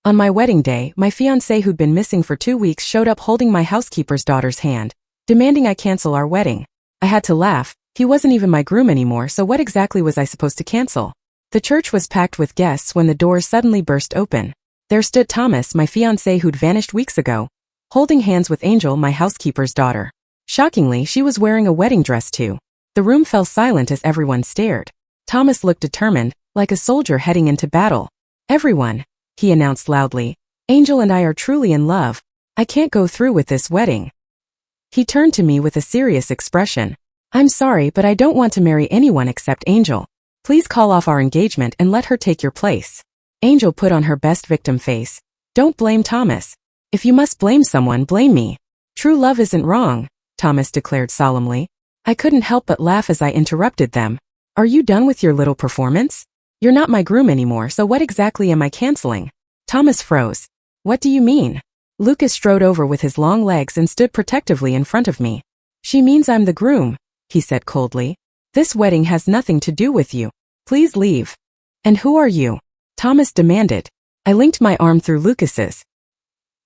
On my wedding day, my fiancé who'd been missing for 2 weeks showed up holding my housekeeper's daughter's hand, demanding I cancel our wedding. I had to laugh. He wasn't even my groom anymore, so what exactly was I supposed to cancel? The church was packed with guests when the doors suddenly burst open. There stood Thomas, my fiancé who'd vanished weeks ago, holding hands with Angel, my housekeeper's daughter. Shockingly, she was wearing a wedding dress too. The room fell silent as everyone stared. Thomas looked determined, like a soldier heading into battle. "Everyone," he announced loudly, "Angel and I are truly in love. I can't go through with this wedding." He turned to me with a serious expression. "I'm sorry, but I don't want to marry anyone except Angel. Please call off our engagement and let her take your place." Angel put on her best victim face. "Don't blame Thomas. If you must blame someone, blame me. True love isn't wrong," Thomas declared solemnly. I couldn't help but laugh as I interrupted them. "Are you done with your little performance? You're not my groom anymore, so what exactly am I canceling?" Thomas froze. "What do you mean?" Lucas strode over with his long legs and stood protectively in front of me. "She means I'm the groom," he said coldly. "This wedding has nothing to do with you. Please leave." "And who are you?" Thomas demanded. I linked my arm through Lucas's.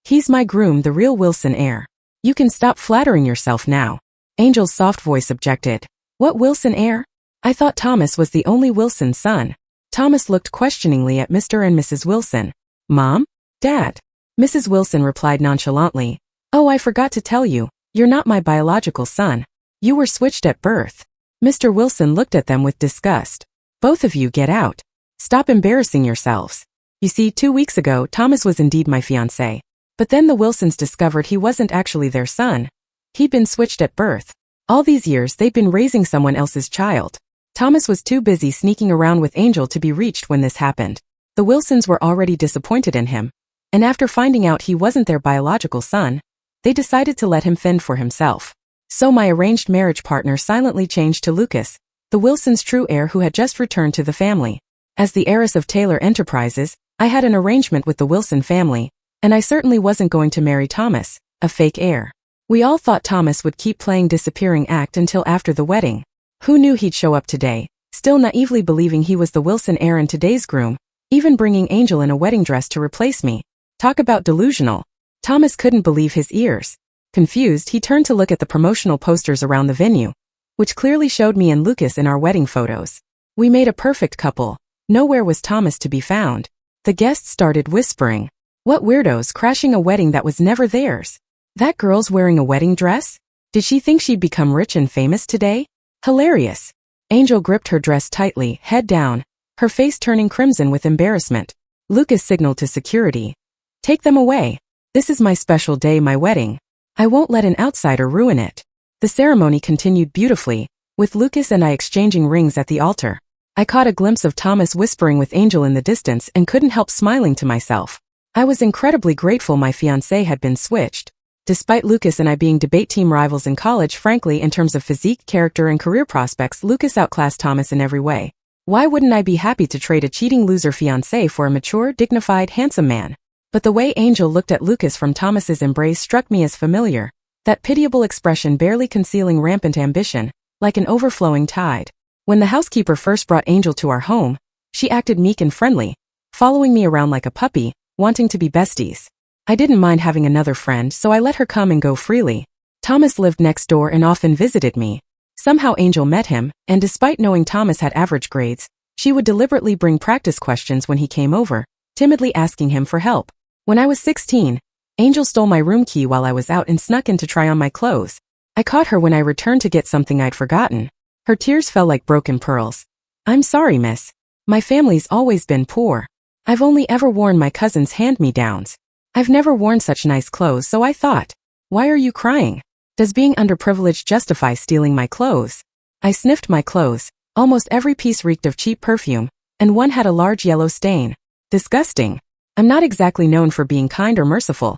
"He's my groom, the real Wilson heir. You can stop flattering yourself now." Angel's soft voice objected. "What Wilson heir? I thought Thomas was the only Wilson son." Thomas looked questioningly at Mr. and Mrs. Wilson. "Mom? Dad?" Mrs. Wilson replied nonchalantly. "Oh, I forgot to tell you, you're not my biological son. You were switched at birth." Mr. Wilson looked at them with disgust. "Both of you get out. Stop embarrassing yourselves." You see, 2 weeks ago, Thomas was indeed my fiancé. But then the Wilsons discovered he wasn't actually their son. He'd been switched at birth. All these years they'd been raising someone else's child. Thomas was too busy sneaking around with Angel to be reached when this happened. The Wilsons were already disappointed in him, and after finding out he wasn't their biological son, they decided to let him fend for himself. So my arranged marriage partner silently changed to Lucas, the Wilsons' true heir who had just returned to the family. As the heiress of Taylor Enterprises, I had an arrangement with the Wilson family, and I certainly wasn't going to marry Thomas, a fake heir. We all thought Thomas would keep playing disappearing act until after the wedding. Who knew he'd show up today, still naively believing he was the Wilson heir and today's groom, even bringing Angel in a wedding dress to replace me. Talk about delusional. Thomas couldn't believe his ears. Confused, he turned to look at the promotional posters around the venue, which clearly showed me and Lucas in our wedding photos. We made a perfect couple. Nowhere was Thomas to be found. The guests started whispering. What weirdos crashing a wedding that was never theirs? That girl's wearing a wedding dress? Did she think she'd become rich and famous today? Hilarious. Angel gripped her dress tightly, head down, her face turning crimson with embarrassment. Lucas signaled to security. "Take them away. This is my special day, my wedding. I won't let an outsider ruin it." The ceremony continued beautifully, with Lucas and I exchanging rings at the altar. I caught a glimpse of Thomas whispering with Angel in the distance and couldn't help smiling to myself. I was incredibly grateful my fiancé had been switched. Despite Lucas and I being debate team rivals in college, frankly, in terms of physique, character, and career prospects, Lucas outclassed Thomas in every way. Why wouldn't I be happy to trade a cheating loser fiancé for a mature, dignified, handsome man? But the way Angel looked at Lucas from Thomas's embrace struck me as familiar, that pitiable expression barely concealing rampant ambition, like an overflowing tide. When the housekeeper first brought Angel to our home, she acted meek and friendly, following me around like a puppy, wanting to be besties. I didn't mind having another friend, so I let her come and go freely. Thomas lived next door and often visited me. Somehow Angel met him, and despite knowing Thomas had average grades, she would deliberately bring practice questions when he came over, timidly asking him for help. When I was 16, Angel stole my room key while I was out and snuck in to try on my clothes. I caught her when I returned to get something I'd forgotten. Her tears fell like broken pearls. "I'm sorry, miss. My family's always been poor. I've only ever worn my cousin's hand-me-downs. I've never worn such nice clothes, so I thought, why are you crying? Does being underprivileged justify stealing my clothes?" I sniffed my clothes. Almost every piece reeked of cheap perfume, and one had a large yellow stain. Disgusting. I'm not exactly known for being kind or merciful.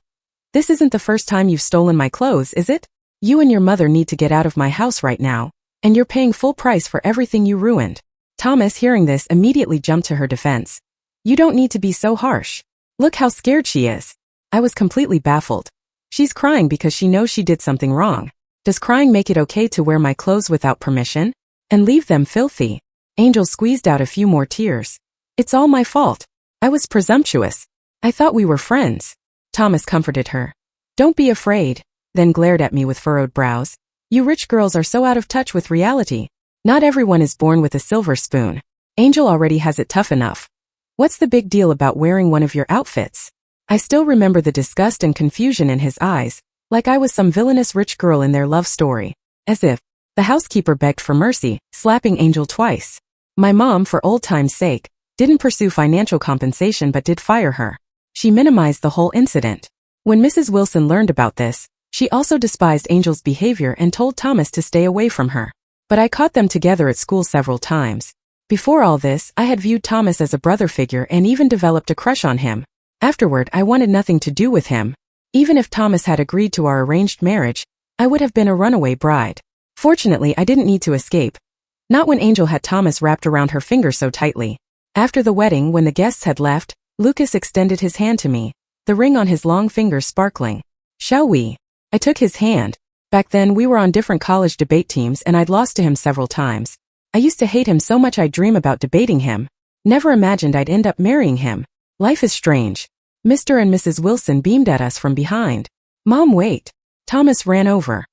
"This isn't the first time you've stolen my clothes, is it? You and your mother need to get out of my house right now, and you're paying full price for everything you ruined." Thomas, hearing this, immediately jumped to her defense. "You don't need to be so harsh. Look how scared she is." I was completely baffled. She's crying because she knows she did something wrong. Does crying make it okay to wear my clothes without permission? And leave them filthy? Angel squeezed out a few more tears. "It's all my fault. I was presumptuous. I thought we were friends. Thomas comforted her. Don't be afraid, then glared at me with furrowed brows. You rich girls are so out of touch with reality. Not everyone is born with a silver spoon. Angel already has it tough enough. What's the big deal about wearing one of your outfits? I still remember the disgust and confusion in his eyes, like I was some villainous rich girl in their love story. As if. The housekeeper begged for mercy, slapping Angel twice. My mom, for old time's sake, didn't pursue financial compensation but did fire her. She minimized the whole incident. When Mrs. Wilson learned about this, she also despised Angel's behavior and told Thomas to stay away from her. But I caught them together at school several times. Before all this, I had viewed Thomas as a brother figure and even developed a crush on him. Afterward, I wanted nothing to do with him. Even if Thomas had agreed to our arranged marriage, I would have been a runaway bride. Fortunately, I didn't need to escape. Not when Angel had Thomas wrapped around her finger so tightly. After the wedding, when the guests had left, Lucas extended his hand to me, the ring on his long finger sparkling. Shall we? I took his hand. Back then, we were on different college debate teams and I'd lost to him several times. I used to hate him so much I'd dream about debating him. Never imagined I'd end up marrying him. Life is strange. Mr. and Mrs. Wilson beamed at us from behind. Mom, wait. Thomas ran over.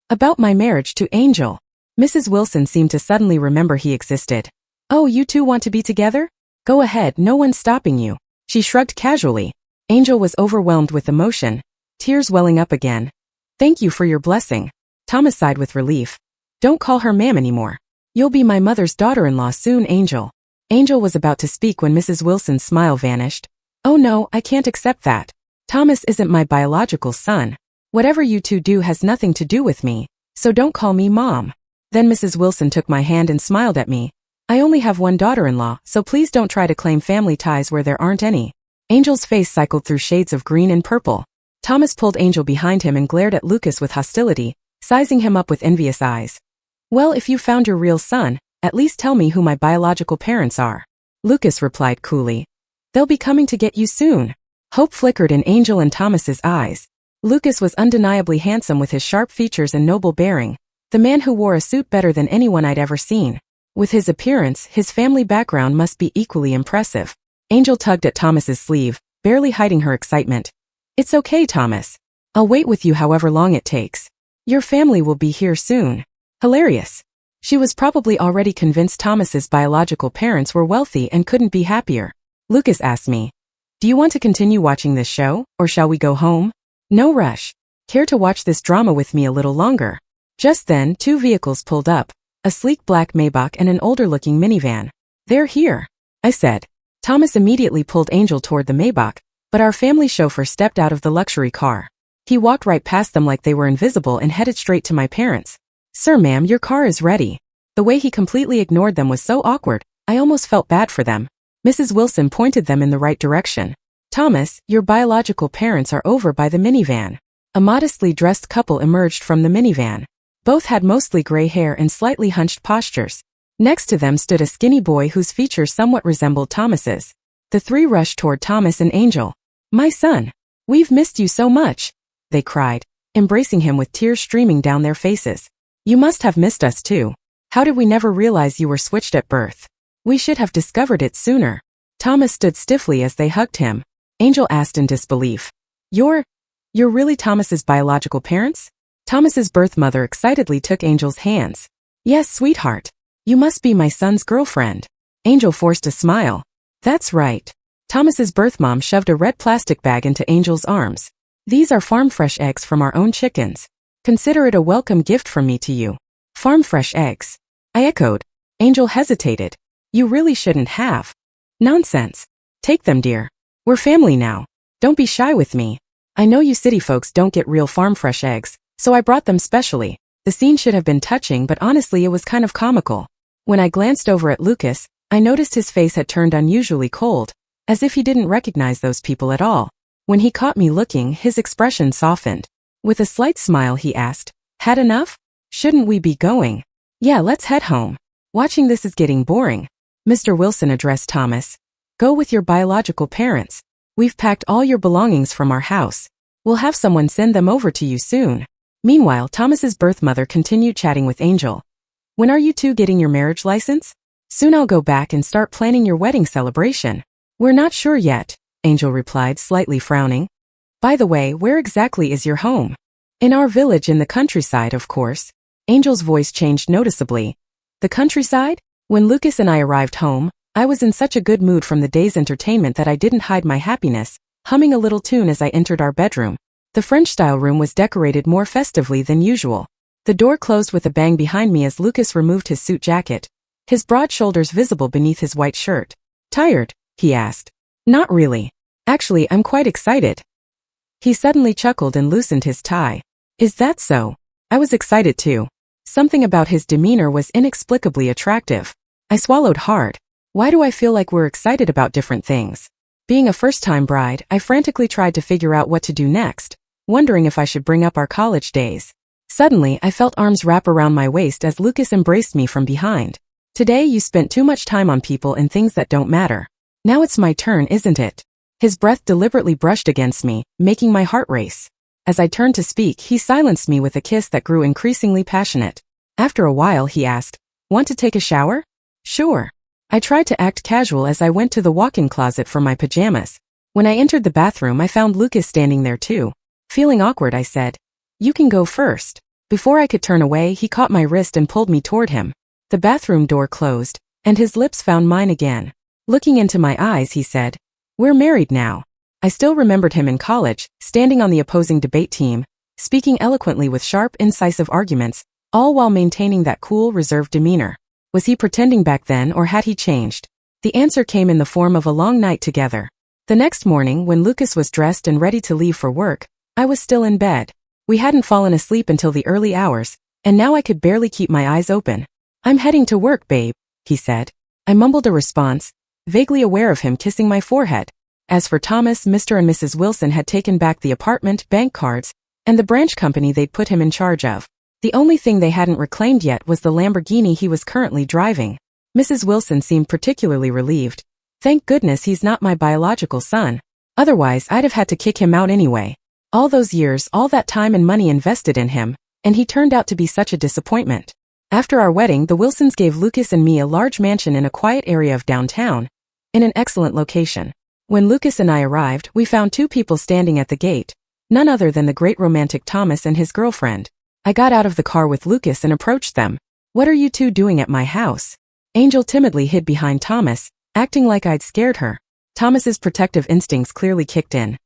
About my marriage to Angel. Mrs. Wilson seemed to suddenly remember he existed. Oh, you two want to be together? Go ahead, no one's stopping you. She shrugged casually. Angel was overwhelmed with emotion, tears welling up again. Thank you for your blessing. Thomas sighed with relief. Don't call her ma'am anymore. You'll be my mother's daughter-in-law soon, Angel. Angel was about to speak when Mrs. Wilson's smile vanished. Oh no, I can't accept that. Thomas isn't my biological son. Whatever you two do has nothing to do with me, so don't call me Mom. Then Mrs. Wilson took my hand and smiled at me. I only have one daughter-in-law, so please don't try to claim family ties where there aren't any. Angel's face cycled through shades of green and purple. Thomas pulled Angel behind him and glared at Lucas with hostility, sizing him up with envious eyes. Well, if you found your real son, at least tell me who my biological parents are. Lucas replied coolly. They'll be coming to get you soon. Hope flickered in Angel and Thomas's eyes. Lucas was undeniably handsome with his sharp features and noble bearing, the man who wore a suit better than anyone I'd ever seen. With his appearance, his family background must be equally impressive. Angel tugged at Thomas's sleeve, barely hiding her excitement. It's okay, Thomas. I'll wait with you however long it takes. Your family will be here soon. Hilarious. She was probably already convinced Thomas's biological parents were wealthy and couldn't be happier. Lucas asked me, do you want to continue watching this show, or shall we go home? No rush. Care to watch this drama with me a little longer? Just then, two vehicles pulled up, a sleek black Maybach and an older-looking minivan. They're here, I said. Thomas immediately pulled Angel toward the Maybach, but our family chauffeur stepped out of the luxury car. He walked right past them like they were invisible and headed straight to my parents. Sir, ma'am, your car is ready. The way he completely ignored them was so awkward, I almost felt bad for them. Mrs. Wilson pointed them in the right direction. Thomas, your biological parents are over by the minivan. A modestly dressed couple emerged from the minivan. Both had mostly gray hair and slightly hunched postures. Next to them stood a skinny boy whose features somewhat resembled Thomas's. The three rushed toward Thomas and Angel. My son, we've missed you so much, they cried, embracing him with tears streaming down their faces. You must have missed us too. How did we never realize you were switched at birth? We should have discovered it sooner. Thomas stood stiffly as they hugged him. Angel asked in disbelief. You're really Thomas's biological parents? Thomas's birth mother excitedly took Angel's hands. Yes, sweetheart. You must be my son's girlfriend. Angel forced a smile. That's right. Thomas's birth mom shoved a red plastic bag into Angel's arms. These are farm-fresh eggs from our own chickens. Consider it a welcome gift from me to you. Farm-fresh eggs. I echoed. Angel hesitated. You really shouldn't have. Nonsense. Take them, dear. We're family now. Don't be shy with me. I know you city folks don't get real farm-fresh eggs, so I brought them specially. The scene should have been touching, but honestly it was kind of comical. When I glanced over at Lucas, I noticed his face had turned unusually cold, as if he didn't recognize those people at all. When he caught me looking, his expression softened. With a slight smile he asked, Had enough? Shouldn't we be going? Yeah, let's head home. Watching this is getting boring. Mr. Wilson addressed Thomas. Go with your biological parents. We've packed all your belongings from our house. We'll have someone send them over to you soon. Meanwhile, Thomas's birth mother continued chatting with Angel. When are you two getting your marriage license? Soon I'll go back and start planning your wedding celebration. We're not sure yet, Angel replied, slightly frowning. By the way, where exactly is your home? In our village in the countryside, of course. Angel's voice changed noticeably. The countryside? When Lucas and I arrived home, I was in such a good mood from the day's entertainment that I didn't hide my happiness, humming a little tune as I entered our bedroom. The French-style room was decorated more festively than usual. The door closed with a bang behind me as Lucas removed his suit jacket, his broad shoulders visible beneath his white shirt. Tired? He asked. Not really. Actually, I'm quite excited. He suddenly chuckled and loosened his tie. Is that so? I was excited too. Something about his demeanor was inexplicably attractive. I swallowed hard. Why do I feel like we're excited about different things? Being a first-time bride, I frantically tried to figure out what to do next, wondering if I should bring up our college days. Suddenly, I felt arms wrap around my waist as Lucas embraced me from behind. Today you spent too much time on people and things that don't matter. Now it's my turn, isn't it? His breath deliberately brushed against me, making my heart race. As I turned to speak, he silenced me with a kiss that grew increasingly passionate. After a while, he asked, "Want to take a shower?" "Sure." I tried to act casual as I went to the walk-in closet for my pajamas. When I entered the bathroom, I found Lucas standing there too. Feeling awkward, I said, "You can go first." Before I could turn away, he caught my wrist and pulled me toward him. The bathroom door closed, and his lips found mine again. Looking into my eyes, he said, "We're married now." I still remembered him in college, standing on the opposing debate team, speaking eloquently with sharp, incisive arguments, all while maintaining that cool, reserved demeanor. Was he pretending back then or had he changed? The answer came in the form of a long night together. The next morning, when Lucas was dressed and ready to leave for work, I was still in bed. We hadn't fallen asleep until the early hours, and now I could barely keep my eyes open. "I'm heading to work, babe," he said. I mumbled a response, vaguely aware of him kissing my forehead. As for Thomas, Mr. and Mrs. Wilson had taken back the apartment, bank cards, and the branch company they'd put him in charge of. The only thing they hadn't reclaimed yet was the Lamborghini he was currently driving. Mrs. Wilson seemed particularly relieved. Thank goodness he's not my biological son. Otherwise, I'd have had to kick him out anyway. All those years, all that time and money invested in him, and he turned out to be such a disappointment. After our wedding, the Wilsons gave Lucas and me a large mansion in a quiet area of downtown, in an excellent location. When Lucas and I arrived, we found two people standing at the gate, none other than the great romantic Thomas and his girlfriend. I got out of the car with Lucas and approached them. "What are you two doing at my house?" Angel timidly hid behind Thomas, acting like I'd scared her. Thomas's protective instincts clearly kicked in.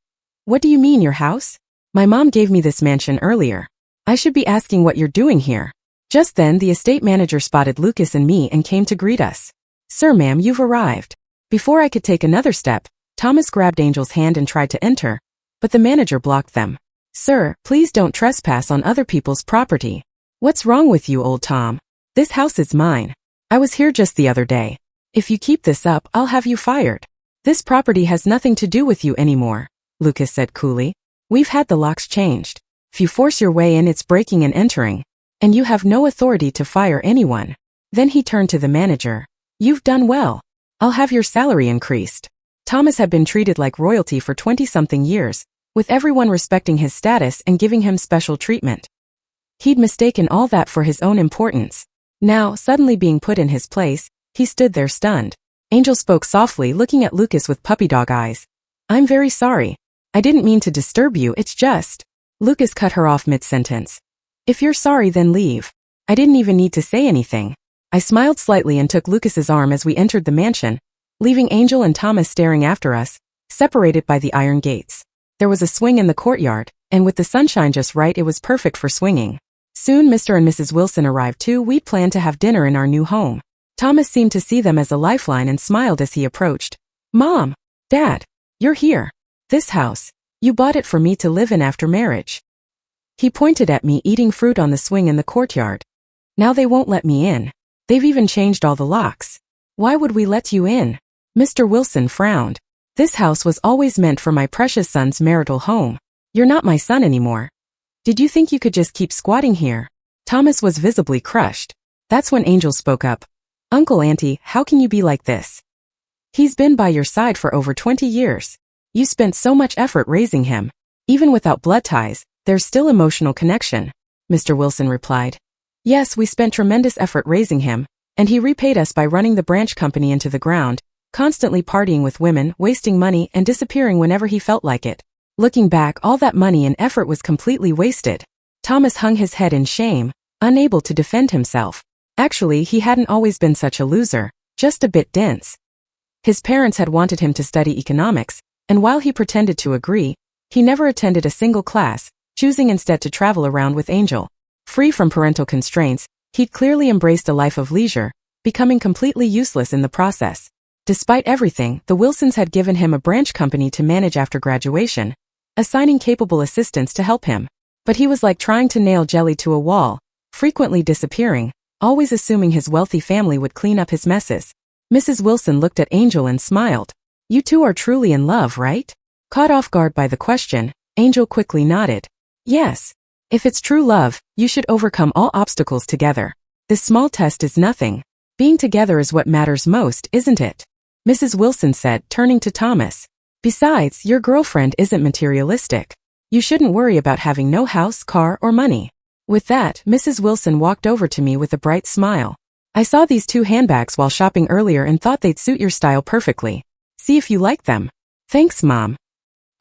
"What do you mean, your house? My mom gave me this mansion earlier. I should be asking what you're doing here." Just then, the estate manager spotted Lucas and me and came to greet us. "Sir, ma'am, you've arrived." Before I could take another step, Thomas grabbed Angel's hand and tried to enter, but the manager blocked them. "Sir, please don't trespass on other people's property." "What's wrong with you, old Tom? This house is mine. I was here just the other day. If you keep this up, I'll have you fired." "This property has nothing to do with you anymore," Lucas said coolly. "We've had the locks changed. If you force your way in, it's breaking and entering, and you have no authority to fire anyone." Then he turned to the manager. "You've done well. I'll have your salary increased." Thomas had been treated like royalty for 20-something years, with everyone respecting his status and giving him special treatment. He'd mistaken all that for his own importance. Now, suddenly being put in his place, he stood there stunned. Angel spoke softly, looking at Lucas with puppy dog eyes. "I'm very sorry. I didn't mean to disturb you, it's just..." Lucas cut her off mid-sentence. "If you're sorry, then leave. I didn't even need to say anything." I smiled slightly and took Lucas's arm as we entered the mansion, leaving Angel and Thomas staring after us, separated by the iron gates. There was a swing in the courtyard, and with the sunshine just right, it was perfect for swinging. Soon Mr. and Mrs. Wilson arrived too. We'd planned to have dinner in our new home. Thomas seemed to see them as a lifeline and smiled as he approached. "Mom, Dad, you're here. This house, you bought it for me to live in after marriage." He pointed at me eating fruit on the swing in the courtyard. "Now they won't let me in. They've even changed all the locks. Why would we let you in?" Mr. Wilson frowned. "This house was always meant for my precious son's marital home. You're not my son anymore. Did you think you could just keep squatting here?" Thomas was visibly crushed. That's when Angel spoke up. "Uncle, Auntie, how can you be like this? He's been by your side for over 20 years. You spent so much effort raising him. Even without blood ties, there's still emotional connection." Mr. Wilson replied. "Yes, we spent tremendous effort raising him, and he repaid us by running the branch company into the ground, constantly partying with women, wasting money, and disappearing whenever he felt like it. Looking back, all that money and effort was completely wasted. Thomas hung his head in shame, unable to defend himself. Actually, he hadn't always been such a loser, just a bit dense. His parents had wanted him to study economics, and while he pretended to agree, he never attended a single class, choosing instead to travel around with Angel. Free from parental constraints, he'd clearly embraced a life of leisure, becoming completely useless in the process. Despite everything, the Wilsons had given him a branch company to manage after graduation, assigning capable assistants to help him. But he was like trying to nail jelly to a wall, frequently disappearing, always assuming his wealthy family would clean up his messes. Mrs. Wilson looked at Angel and smiled. "You two are truly in love, right?" Caught off guard by the question, Angel quickly nodded. "Yes. If it's true love, you should overcome all obstacles together. This small test is nothing. Being together is what matters most, isn't it?" Mrs. Wilson said, turning to Thomas. "Besides, your girlfriend isn't materialistic. You shouldn't worry about having no house, car, or money." With that, Mrs. Wilson walked over to me with a bright smile. "I saw these 2 handbags while shopping earlier and thought they'd suit your style perfectly. See if you like them." "Thanks, Mom."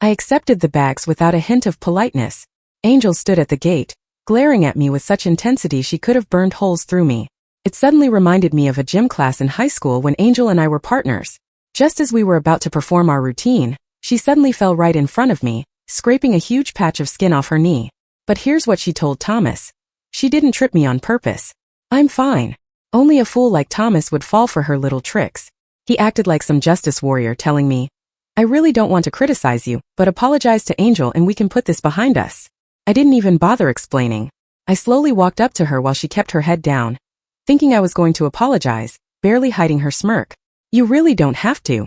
I accepted the bags without a hint of politeness. Angel stood at the gate, glaring at me with such intensity she could have burned holes through me. It suddenly reminded me of a gym class in high school when Angel and I were partners. Just as we were about to perform our routine, she suddenly fell right in front of me, scraping a huge patch of skin off her knee. But here's what she told Thomas. She didn't trip me on purpose. "I'm fine. Only a fool like Thomas would fall for her little tricks." He acted like some justice warrior, telling me, "I really don't want to criticize you, but apologize to Angel and we can put this behind us." I didn't even bother explaining. I slowly walked up to her while she kept her head down, thinking I was going to apologize, barely hiding her smirk. "You really don't have to."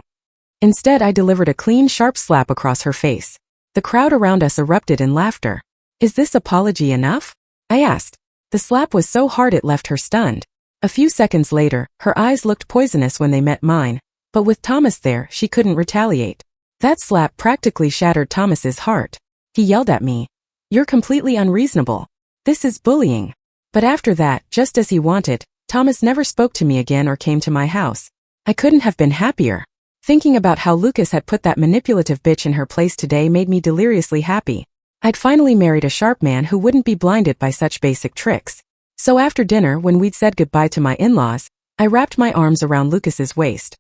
Instead, I delivered a clean, sharp slap across her face. The crowd around us erupted in laughter. "Is this apology enough?" I asked. The slap was so hard it left her stunned. A few seconds later, her eyes looked poisonous when they met mine, but with Thomas there, she couldn't retaliate. That slap practically shattered Thomas's heart. He yelled at me, "You're completely unreasonable. This is bullying." But after that, just as he wanted, Thomas never spoke to me again or came to my house. I couldn't have been happier. Thinking about how Lucas had put that manipulative bitch in her place today made me deliriously happy. I'd finally married a sharp man who wouldn't be blinded by such basic tricks. So after dinner, when we'd said goodbye to my in-laws, I wrapped my arms around Lucas's waist.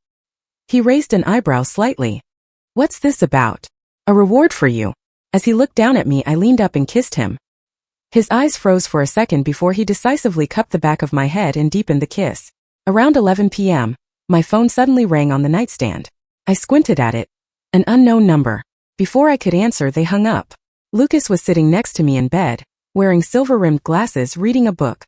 He raised an eyebrow slightly. "What's this about?" "A reward for you." As he looked down at me, I leaned up and kissed him. His eyes froze for a second before he decisively cupped the back of my head and deepened the kiss. Around 11 p.m., my phone suddenly rang on the nightstand. I squinted at it. An unknown number. Before I could answer, they hung up. Lucas was sitting next to me in bed, wearing silver-rimmed glasses, reading a book.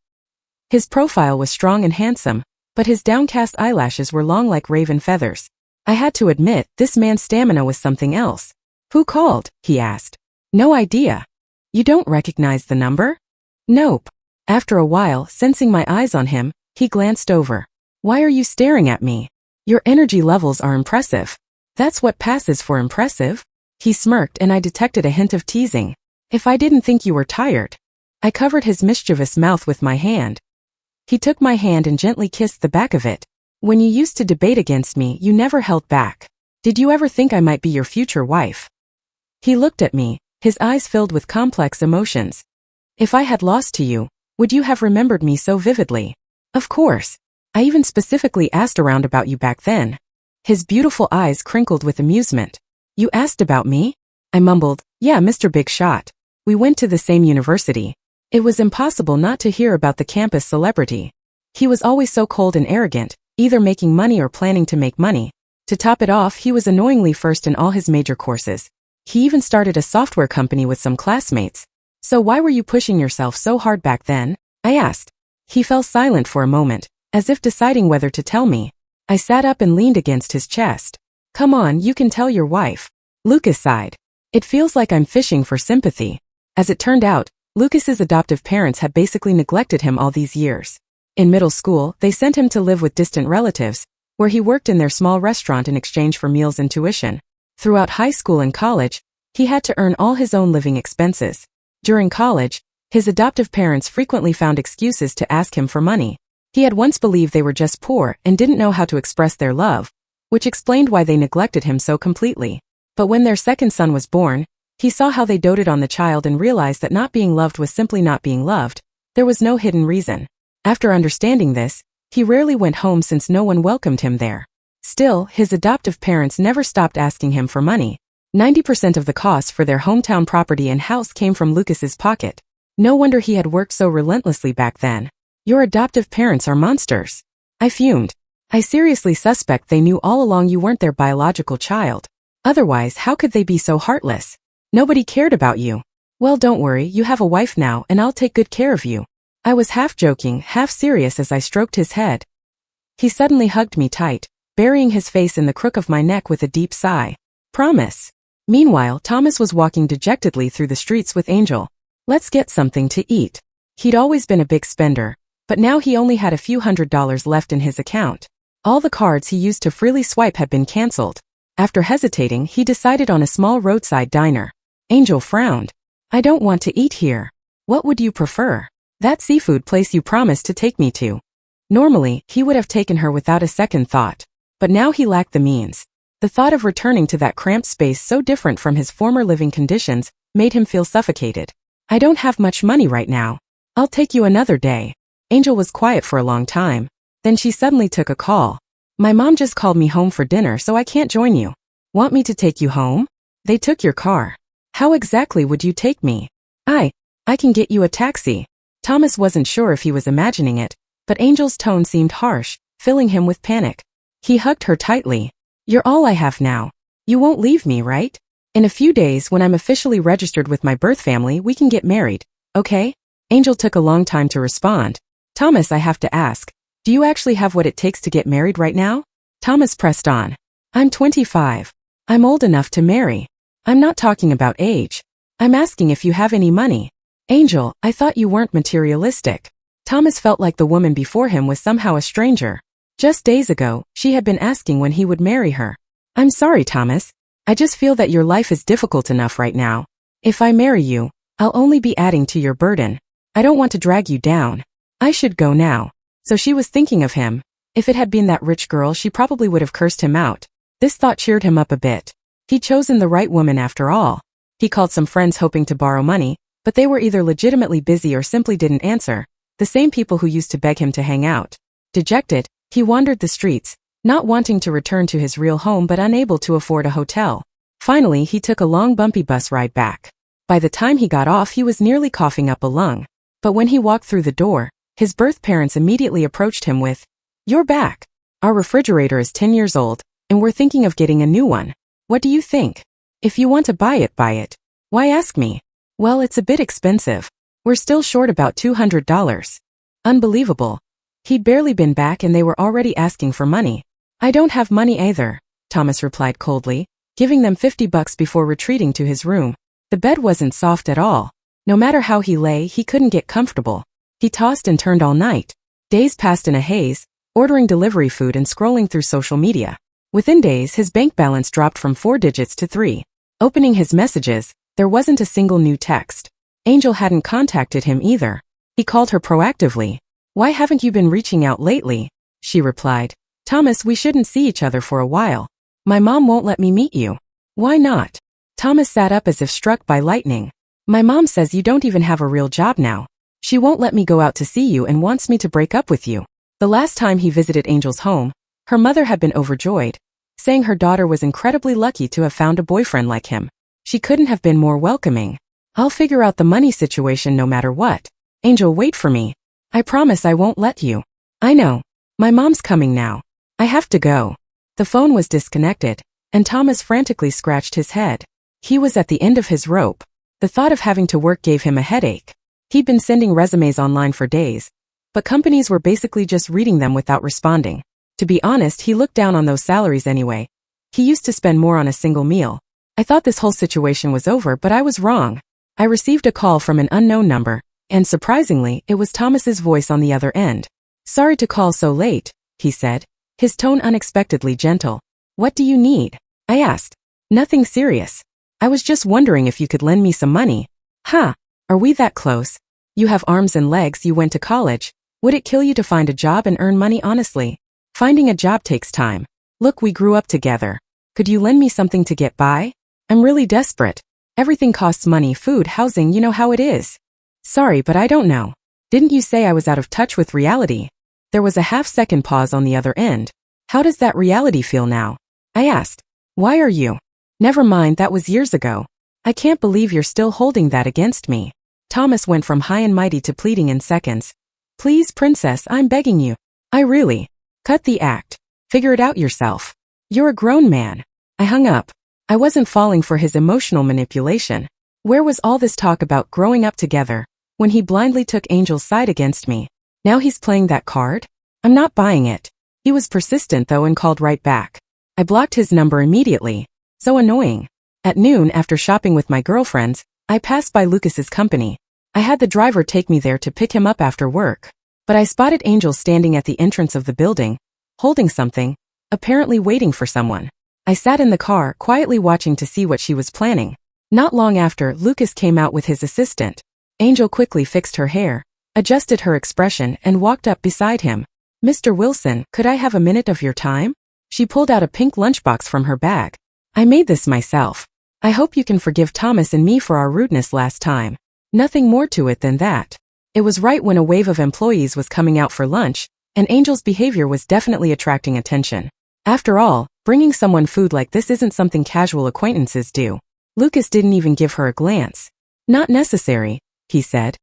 His profile was strong and handsome, but his downcast eyelashes were long like raven feathers. I had to admit, this man's stamina was something else. "Who called?" he asked. "No idea." "You don't recognize the number?" "Nope." After a while, sensing my eyes on him, he glanced over. "Why are you staring at me? Your energy levels are impressive." "That's what passes for impressive." He smirked and I detected a hint of teasing. "If I didn't think you were tired." I covered his mischievous mouth with my hand. He took my hand and gently kissed the back of it. "When you used to debate against me, you never held back. Did you ever think I might be your future wife?" He looked at me, his eyes filled with complex emotions. "If I had lost to you, would you have remembered me so vividly?" "Of course. I even specifically asked around about you back then." His beautiful eyes crinkled with amusement. "You asked about me?" I mumbled, "Yeah, Mr. Big Shot. We went to the same university." It was impossible not to hear about the campus celebrity. He was always so cold and arrogant, either making money or planning to make money. To top it off, he was annoyingly first in all his major courses. He even started a software company with some classmates. "So why were you pushing yourself so hard back then?" I asked. He fell silent for a moment, as if deciding whether to tell me. I sat up and leaned against his chest. "Come on, you can tell your wife." Lucas sighed. "It feels like I'm fishing for sympathy." As it turned out, Lucas's adoptive parents had basically neglected him all these years. In middle school, they sent him to live with distant relatives, where he worked in their small restaurant in exchange for meals and tuition. Throughout high school and college, he had to earn all his own living expenses. During college, his adoptive parents frequently found excuses to ask him for money. He had once believed they were just poor and didn't know how to express their love, which explained why they neglected him so completely. But when their second son was born, he saw how they doted on the child and realized that not being loved was simply not being loved. There was no hidden reason. After understanding this, he rarely went home since no one welcomed him there. Still, his adoptive parents never stopped asking him for money. 90% of the costs for their hometown property and house came from Lucas's pocket. No wonder he had worked so relentlessly back then. Your adoptive parents are monsters. I fumed. I seriously suspect they knew all along you weren't their biological child. Otherwise, how could they be so heartless? Nobody cared about you. Well, don't worry, you have a wife now and I'll take good care of you. I was half joking, half serious as I stroked his head. He suddenly hugged me tight, burying his face in the crook of my neck with a deep sigh. Promise. Meanwhile, Thomas was walking dejectedly through the streets with Angel. Let's get something to eat. He'd always been a big spender, but now he only had a few $100s left in his account. All the cards he used to freely swipe had been canceled. After hesitating, he decided on a small roadside diner. Angel frowned. I don't want to eat here. What would you prefer? That seafood place you promised to take me to. Normally, he would have taken her without a second thought. But now he lacked the means. The thought of returning to that cramped space so different from his former living conditions made him feel suffocated. I don't have much money right now. I'll take you another day. Angel was quiet for a long time. Then she suddenly took a call. My mom just called me home for dinner so I can't join you. Want me to take you home? They took your car. How exactly would you take me? I can get you a taxi. Thomas wasn't sure if he was imagining it, but Angel's tone seemed harsh, filling him with panic. He hugged her tightly. You're all I have now. You won't leave me, right? In a few days when I'm officially registered with my birth family, we can get married, okay? Angel took a long time to respond. Thomas, I have to ask, do you actually have what it takes to get married right now? Thomas pressed on. I'm 25. I'm old enough to marry. I'm not talking about age. I'm asking if you have any money. Angel, I thought you weren't materialistic. Thomas felt like the woman before him was somehow a stranger. Just days ago, she had been asking when he would marry her. I'm sorry, Thomas. I just feel that your life is difficult enough right now. If I marry you, I'll only be adding to your burden. I don't want to drag you down. I should go now. So she was thinking of him. If it had been that rich girl, she probably would have cursed him out. This thought cheered him up a bit. He'd chosen the right woman after all. He called some friends hoping to borrow money, but they were either legitimately busy or simply didn't answer. The same people who used to beg him to hang out. Dejected, he wandered the streets, not wanting to return to his real home but unable to afford a hotel. Finally, he took a long bumpy bus ride back. By the time he got off, he was nearly coughing up a lung. But when he walked through the door, his birth parents immediately approached him with, You're back. Our refrigerator is 10 years old, and we're thinking of getting a new one. What do you think? If you want to buy it, buy it. Why ask me? Well, it's a bit expensive. We're still short about $200. Unbelievable. He'd barely been back and they were already asking for money. I don't have money either, Thomas replied coldly, giving them $50 before retreating to his room. The bed wasn't soft at all. No matter how he lay, he couldn't get comfortable. He tossed and turned all night. Days passed in a haze, ordering delivery food and scrolling through social media. Within days, his bank balance dropped from 4 digits to 3. Opening his messages, there wasn't a single new text. Angel hadn't contacted him either. He called her proactively. Why haven't you been reaching out lately? She replied. Thomas, we shouldn't see each other for a while. My mom won't let me meet you. Why not? Thomas sat up as if struck by lightning. My mom says you don't even have a real job now. She won't let me go out to see you and wants me to break up with you. The last time he visited Angel's home, her mother had been overjoyed, saying her daughter was incredibly lucky to have found a boyfriend like him. She couldn't have been more welcoming. I'll figure out the money situation no matter what. Angel, wait for me. I promise I won't let you. I know. My mom's coming now. I have to go. The phone was disconnected, and Thomas frantically scratched his head. He was at the end of his rope. The thought of having to work gave him a headache. He'd been sending resumes online for days, but companies were basically just reading them without responding. To be honest, he looked down on those salaries anyway. He used to spend more on a single meal. I thought this whole situation was over, but I was wrong. I received a call from an unknown number, and surprisingly, it was Thomas's voice on the other end. Sorry to call so late, he said, his tone unexpectedly gentle. What do you need? I asked. Nothing serious. I was just wondering if you could lend me some money. Huh? Are we that close? You have arms and legs, you went to college. Would it kill you to find a job and earn money honestly? Finding a job takes time. Look, we grew up together. Could you lend me something to get by? I'm really desperate. Everything costs money, food, housing, you know how it is. Sorry, but I don't know. Didn't you say I was out of touch with reality? There was a half-second pause on the other end. How does that reality feel now? I asked. Why are you? Never mind, that was years ago. I can't believe you're still holding that against me. Thomas went from high and mighty to pleading in seconds. Please, princess, I'm begging you. I really. Cut the act. Figure it out yourself. You're a grown man. I hung up. I wasn't falling for his emotional manipulation. Where was all this talk about growing up together when he blindly took Angel's side against me? Now he's playing that card? I'm not buying it. He was persistent though and called right back. I blocked his number immediately. So annoying. At noon, after shopping with my girlfriends, I passed by Lucas's company. I had the driver take me there to pick him up after work. But I spotted Angel standing at the entrance of the building, holding something, apparently waiting for someone. I sat in the car, quietly watching to see what she was planning. Not long after, Lucas came out with his assistant. Angel quickly fixed her hair, adjusted her expression, and walked up beside him. Mr. Wilson, could I have a minute of your time? She pulled out a pink lunchbox from her bag. I made this myself. I hope you can forgive Thomas and me for our rudeness last time. Nothing more to it than that. It was right when a wave of employees was coming out for lunch, and Angel's behavior was definitely attracting attention. After all, bringing someone food like this isn't something casual acquaintances do. Lucas didn't even give her a glance. Not necessary, he said.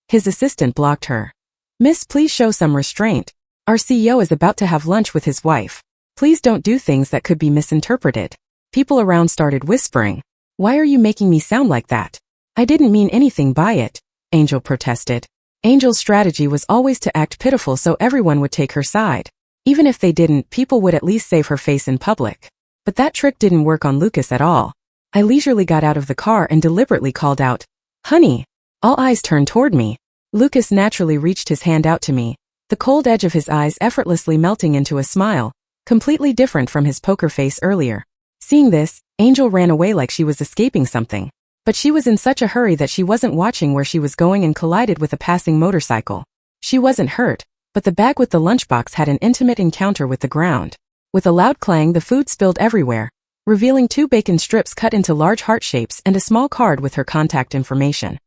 His assistant blocked her. Miss, please show some restraint. Our CEO is about to have lunch with his wife. Please don't do things that could be misinterpreted. People around started whispering. Why are you making me sound like that? I didn't mean anything by it, Angel protested. Angel's strategy was always to act pitiful so everyone would take her side. Even if they didn't, people would at least save her face in public. But that trick didn't work on Lucas at all. I leisurely got out of the car and deliberately called out, Honey! All eyes turned toward me. Lucas naturally reached his hand out to me, the cold edge of his eyes effortlessly melting into a smile, completely different from his poker face earlier. Seeing this, Angel ran away like she was escaping something. But she was in such a hurry that she wasn't watching where she was going and collided with a passing motorcycle. She wasn't hurt, but the bag with the lunchbox had an intimate encounter with the ground. With a loud clang, the food spilled everywhere, revealing 2 bacon strips cut into large heart shapes and a small card with her contact information.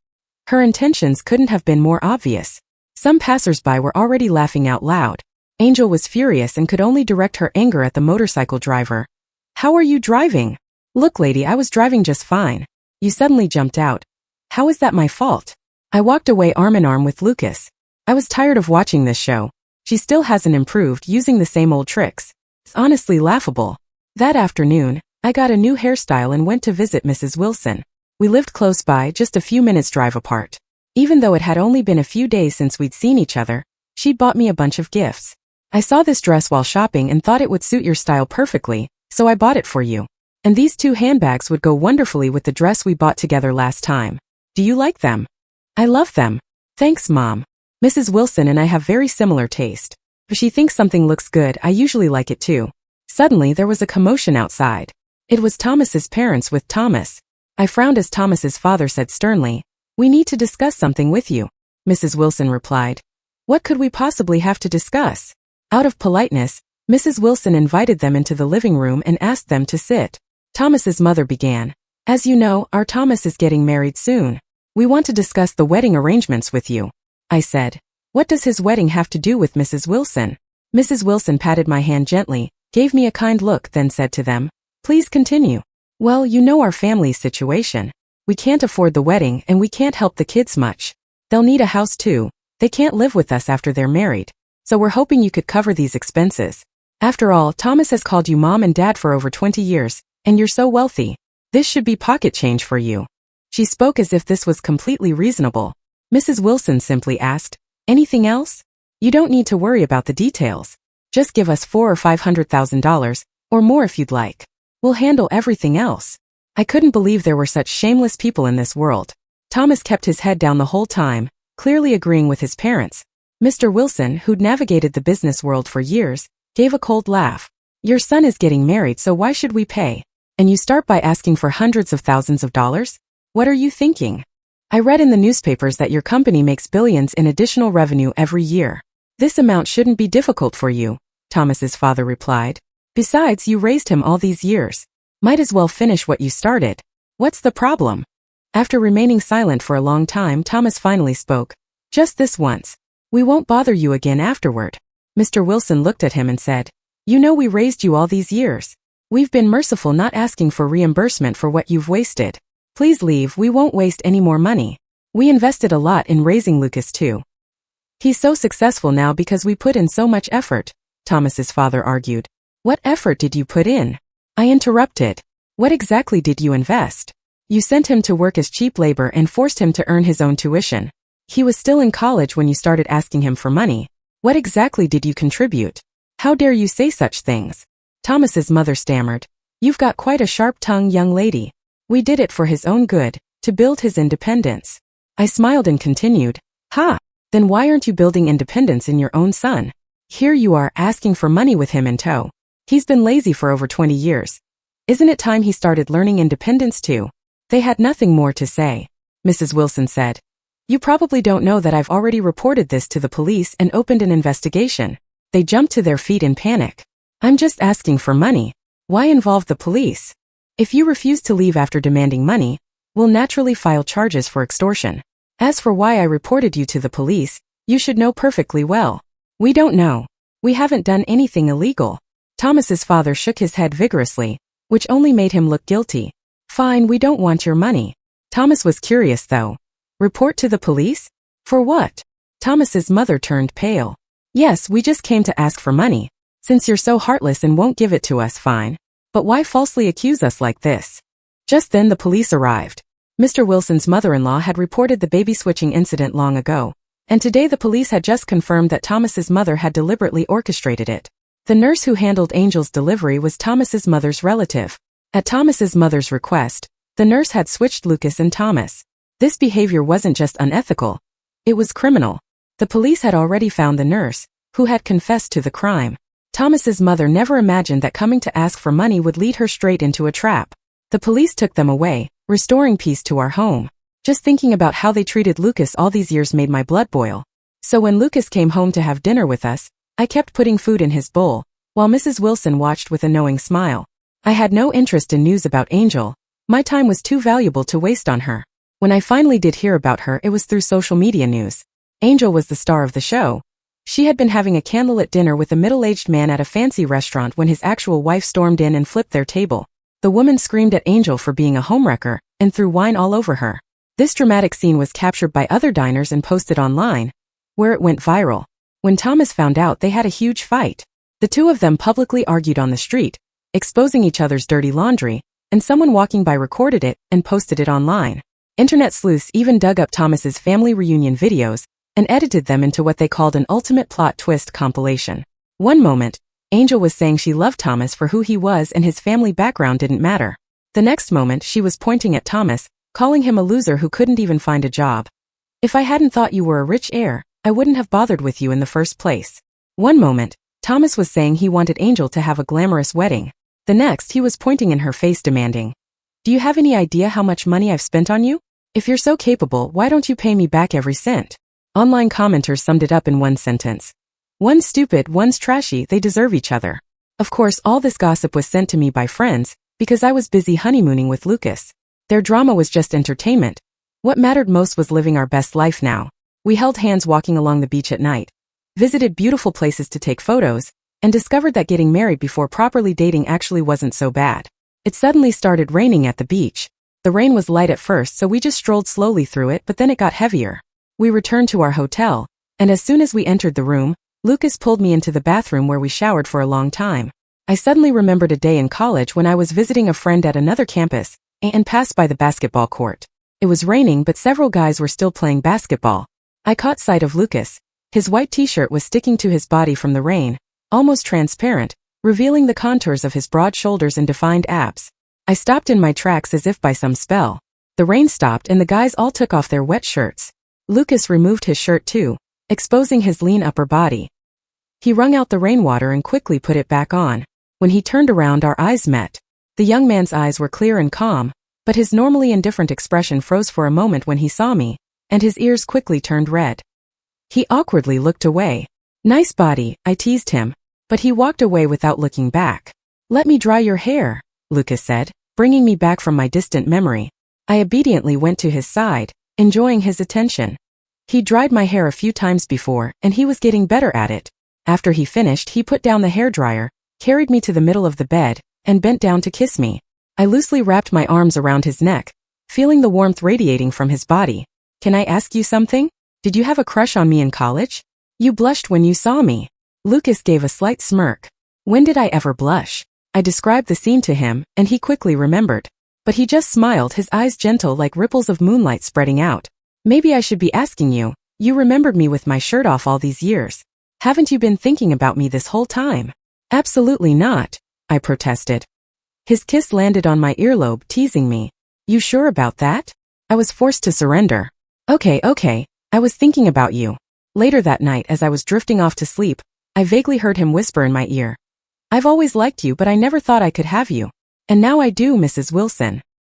Her intentions couldn't have been more obvious. Some passersby were already laughing out loud. Angel was furious and could only direct her anger at the motorcycle driver. How are you driving? Look, lady, I was driving just fine. You suddenly jumped out. How is that my fault? I walked away arm in arm with Lucas. I was tired of watching this show. She still hasn't improved, using the same old tricks. It's honestly laughable. That afternoon, I got a new hairstyle and went to visit Mrs. Wilson. We lived close by, just a few minutes drive apart. Even though it had only been a few days since we'd seen each other, she'd bought me a bunch of gifts. I saw this dress while shopping and thought it would suit your style perfectly, so I bought it for you. And these 2 handbags would go wonderfully with the dress we bought together last time. Do you like them? I love them. Thanks, Mom. Mrs. Wilson and I have very similar taste. If she thinks something looks good, I usually like it too. Suddenly, there was a commotion outside. It was Thomas's parents with Thomas. I frowned as Thomas's father said sternly, We need to discuss something with you. Mrs. Wilson replied. What could we possibly have to discuss? Out of politeness, Mrs. Wilson invited them into the living room and asked them to sit. Thomas's mother began. As you know, our Thomas is getting married soon. We want to discuss the wedding arrangements with you. I said. What does his wedding have to do with Mrs. Wilson? Mrs. Wilson patted my hand gently, gave me a kind look, then said to them, Please continue. Well, you know our family's situation. We can't afford the wedding and we can't help the kids much. They'll need a house too. They can't live with us after they're married. So we're hoping you could cover these expenses. After all, Thomas has called you Mom and Dad for over 20 years. And you're so wealthy. This should be pocket change for you. She spoke as if this was completely reasonable. Mrs. Wilson simply asked, Anything else? You don't need to worry about the details. Just give us $400,000 or $500,000, or more if you'd like. We'll handle everything else. I couldn't believe there were such shameless people in this world. Thomas kept his head down the whole time, clearly agreeing with his parents. Mr. Wilson, who'd navigated the business world for years, gave a cold laugh. Your son is getting married, so why should we pay? And you start by asking for hundreds of thousands of dollars? What are you thinking? I read in the newspapers that your company makes billions in additional revenue every year. This amount shouldn't be difficult for you, Thomas's father replied. Besides, you raised him all these years. Might as well finish what you started. What's the problem? After remaining silent for a long time, Thomas finally spoke. Just this once. We won't bother you again afterward. Mr. Wilson looked at him and said, You know we raised you all these years. We've been merciful not asking for reimbursement for what you've wasted. Please leave, we won't waste any more money. We invested a lot in raising Lucas too. He's so successful now because we put in so much effort, Thomas's father argued. What effort did you put in? I interrupted. What exactly did you invest? You sent him to work as cheap labor and forced him to earn his own tuition. He was still in college when you started asking him for money. What exactly did you contribute? How dare you say such things? Thomas's mother stammered. You've got quite a sharp tongue, young lady. We did it for his own good, to build his independence. I smiled and continued. Ha! Then why aren't you building independence in your own son? Here you are asking for money with him in tow. He's been lazy for over 20 years. Isn't it time he started learning independence too? They had nothing more to say. Mrs. Wilson said. You probably don't know that I've already reported this to the police and opened an investigation. They jumped to their feet in panic. I'm just asking for money. Why involve the police? If you refuse to leave after demanding money, we'll naturally file charges for extortion. As for why I reported you to the police, you should know perfectly well. We don't know. We haven't done anything illegal. Thomas's father shook his head vigorously, which only made him look guilty. Fine, we don't want your money. Thomas was curious though. Report to the police? For what? Thomas's mother turned pale. Yes, we just came to ask for money. Since you're so heartless and won't give it to us, fine. But why falsely accuse us like this? Just then the police arrived. Mr. Wilson's mother-in-law had reported the baby switching incident long ago, and today the police had just confirmed that Thomas's mother had deliberately orchestrated it. The nurse who handled Angel's delivery was Thomas's mother's relative. At Thomas's mother's request, the nurse had switched Lucas and Thomas. This behavior wasn't just unethical, it was criminal. The police had already found the nurse, who had confessed to the crime. Thomas's mother never imagined that coming to ask for money would lead her straight into a trap. The police took them away, restoring peace to our home. Just thinking about how they treated Lucas all these years made my blood boil. So when Lucas came home to have dinner with us, I kept putting food in his bowl, while Mrs. Wilson watched with a knowing smile. I had no interest in news about Angel. My time was too valuable to waste on her. When I finally did hear about her, it was through social media news. Angel was the star of the show. She had been having a candlelit dinner with a middle-aged man at a fancy restaurant when his actual wife stormed in and flipped their table. The woman screamed at Angel for being a homewrecker and threw wine all over her. This dramatic scene was captured by other diners and posted online, where it went viral. When Thomas found out, they had a huge fight. The two of them publicly argued on the street, exposing each other's dirty laundry, and someone walking by recorded it and posted it online. Internet sleuths even dug up Thomas's family reunion videos and edited them into what they called an ultimate plot twist compilation. One moment, Angel was saying she loved Thomas for who he was and his family background didn't matter. The next moment, she was pointing at Thomas, calling him a loser who couldn't even find a job. If I hadn't thought you were a rich heir, I wouldn't have bothered with you in the first place. One moment, Thomas was saying he wanted Angel to have a glamorous wedding. The next, he was pointing in her face demanding, Do you have any idea how much money I've spent on you? If you're so capable, why don't you pay me back every cent? Online commenters summed it up in one sentence. One's stupid, one's trashy, they deserve each other. Of course, all this gossip was sent to me by friends, because I was busy honeymooning with Lucas. Their drama was just entertainment. What mattered most was living our best life now. We held hands walking along the beach at night, visited beautiful places to take photos, and discovered that getting married before properly dating actually wasn't so bad. It suddenly started raining at the beach. The rain was light at first, so we just strolled slowly through it, but then it got heavier. We returned to our hotel, and as soon as we entered the room, Lucas pulled me into the bathroom where we showered for a long time. I suddenly remembered a day in college when I was visiting a friend at another campus and passed by the basketball court. It was raining, but several guys were still playing basketball. I caught sight of Lucas. His white t-shirt was sticking to his body from the rain, almost transparent, revealing the contours of his broad shoulders and defined abs. I stopped in my tracks as if by some spell. The rain stopped and the guys all took off their wet shirts. Lucas removed his shirt too, exposing his lean upper body. He wrung out the rainwater and quickly put it back on. When he turned around, our eyes met. The young man's eyes were clear and calm, but his normally indifferent expression froze for a moment when he saw me, and his ears quickly turned red. He awkwardly looked away. Nice body, I teased him, but he walked away without looking back. Let me dry your hair, Lucas said, bringing me back from my distant memory. I obediently went to his side, enjoying his attention. He dried my hair a few times before, and he was getting better at it. After he finished, he put down the hairdryer, carried me to the middle of the bed, and bent down to kiss me. I loosely wrapped my arms around his neck, feeling the warmth radiating from his body. Can I ask you something? Did you have a crush on me in college? You blushed when you saw me. Lucas gave a slight smirk. When did I ever blush? I described the scene to him, and he quickly remembered. But he just smiled, his eyes gentle like ripples of moonlight spreading out. Maybe I should be asking you. You remembered me with my shirt off all these years. Haven't you been thinking about me this whole time? Absolutely not, I protested. His kiss landed on my earlobe, teasing me. You sure about that? I was forced to surrender. Okay, I was thinking about you. Later that night, as I was drifting off to sleep, I vaguely heard him whisper in my ear. I've always liked you, but I never thought I could have you. And now I do, Mrs. Wilson.